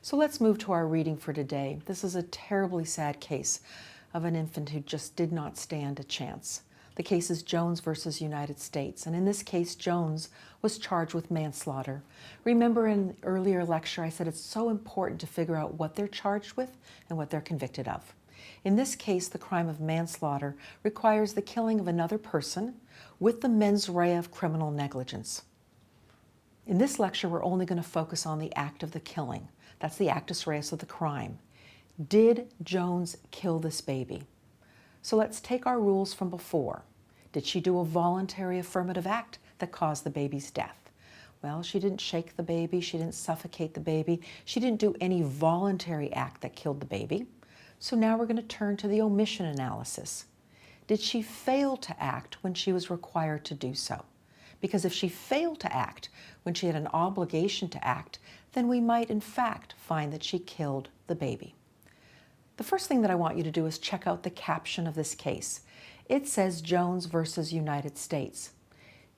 So let's move to our reading for today. This is a terribly sad case of an infant who just did not stand a chance. The case is Jones versus United States, and in this case, Jones was charged with manslaughter. Remember in an earlier lecture, I said it's so important to figure out what they're charged with and what they're convicted of. In this case, the crime of manslaughter requires the killing of another person with the mens rea of criminal negligence. In this lecture, we're only going to focus on the act of the killing. That's the actus reus of the crime. Did Jones kill this baby? So let's take our rules from before. Did she do a voluntary affirmative act that caused the baby's death? Well, she didn't shake the baby, she didn't suffocate the baby, she didn't do any voluntary act that killed the baby. So now we're going to turn to the omission analysis. Did she fail to act when she was required to do so? Because if she failed to act when she had an obligation to act, then we might in fact find that she killed the baby. The first thing that I want you to do is check out the caption of this case. It says Jones versus United States.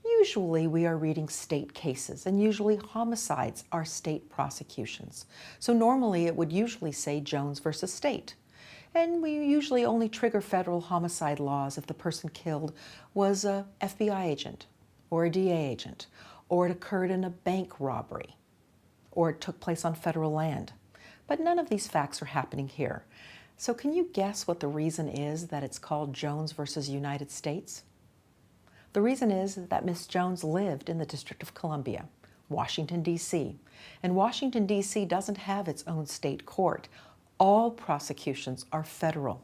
Usually we are reading state cases, and usually homicides are state prosecutions. So normally it would usually say Jones versus state. And we usually only trigger federal homicide laws if the person killed was a FBI agent or a DA agent, or it occurred in a bank robbery, or it took place on federal land. But none of these facts are happening here. So can you guess what the reason is that it's called Jones versus United States? The reason is that Miss Jones lived in the District of Columbia, Washington, D.C. And Washington, D.C. doesn't have its own state court. All prosecutions are federal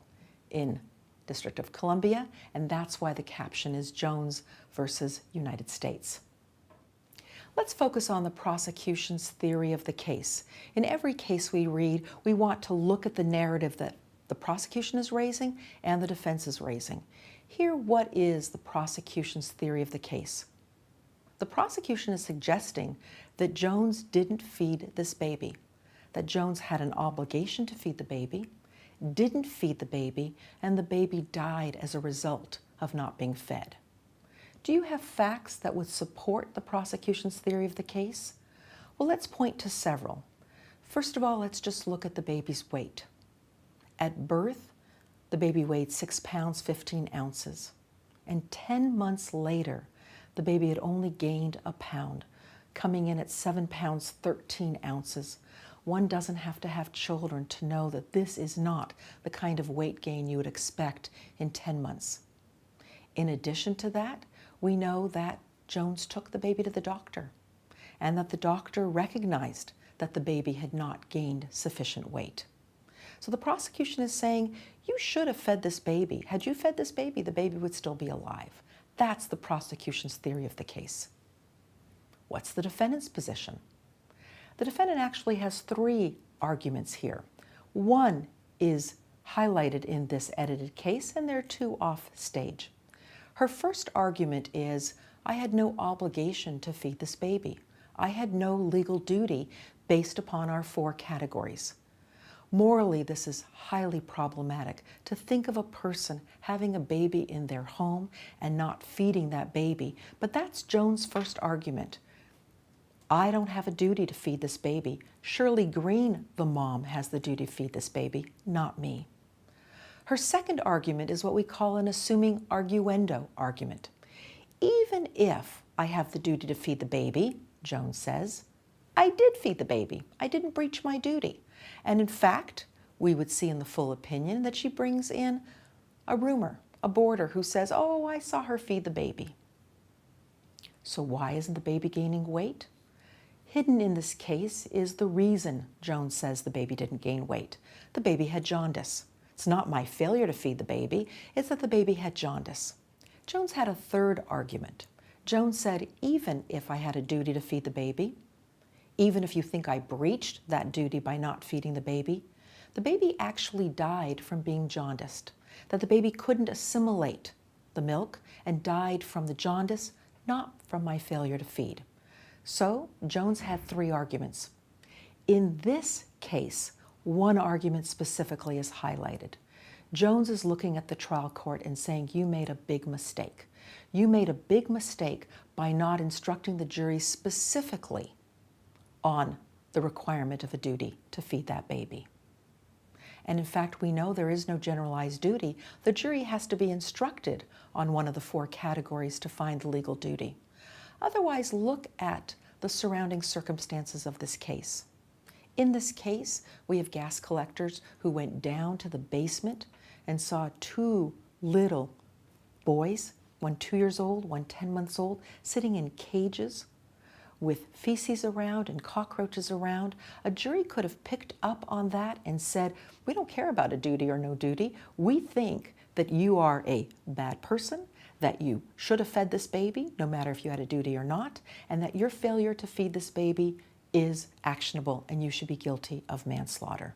in District of Columbia, and that's why the caption is Jones versus United States. Let's focus on the prosecution's theory of the case. In every case we read, we want to look at the narrative that the prosecution is raising and the defense is raising. Here, what is the prosecution's theory of the case? The prosecution is suggesting that Jones didn't feed this baby, that Jones had an obligation to feed the baby, didn't feed the baby, and the baby died as a result of not being fed. Do you have facts that would support the prosecution's theory of the case? Well, let's point to several. First of all, let's just look at the baby's weight. At birth, the baby weighed 6 pounds, 15 ounces. And 10 months later, the baby had only gained a pound, coming in at 7 pounds, 13 ounces. One doesn't have to have children to know that this is not the kind of weight gain you would expect in 10 months. In addition to that, we know that Jones took the baby to the doctor and that the doctor recognized that the baby had not gained sufficient weight. So the prosecution is saying, you should have fed this baby. Had you fed this baby, the baby would still be alive. That's the prosecution's theory of the case. What's the defendant's position? The defendant actually has 3 arguments here. One is highlighted in this edited case, and there are 2 off stage. Her first argument is, I had no obligation to feed this baby. I had no legal duty based upon our 4 categories. Morally, this is highly problematic to think of a person having a baby in their home and not feeding that baby. But that's Jones' first argument. I don't have a duty to feed this baby. Shirley Green, the mom, has the duty to feed this baby, not me. Her second argument is what we call an assuming arguendo argument. Even if I have the duty to feed the baby, Jones says, I did feed the baby. I didn't breach my duty. And in fact, we would see in the full opinion that she brings in a roomer, a boarder who says, oh, I saw her feed the baby. So why isn't the baby gaining weight? Hidden in this case is the reason Jones says the baby didn't gain weight. The baby had jaundice. It's not my failure to feed the baby, it's that the baby had jaundice. Jones had a third argument. Jones said, even if I had a duty to feed the baby, even if you think I breached that duty by not feeding the baby actually died from being jaundiced, that the baby couldn't assimilate the milk and died from the jaundice, not from my failure to feed. So Jones had 3 arguments. In this case, one argument specifically is highlighted. Jones is looking at the trial court and saying, you made a big mistake. You made a big mistake by not instructing the jury specifically on the requirement of a duty to feed that baby. And in fact, we know there is no generalized duty. The jury has to be instructed on one of the 4 categories to find the legal duty. Otherwise, look at the surrounding circumstances of this case. In this case, we have gas collectors who went down to the basement and saw 2 little boys, one 2 years old, one 10 months old, sitting in cages with feces around and cockroaches around. A jury could have picked up on that and said, we don't care about a duty or no duty. We think that you are a bad person, that you should have fed this baby, no matter if you had a duty or not, and that your failure to feed this baby is actionable and you should be guilty of manslaughter.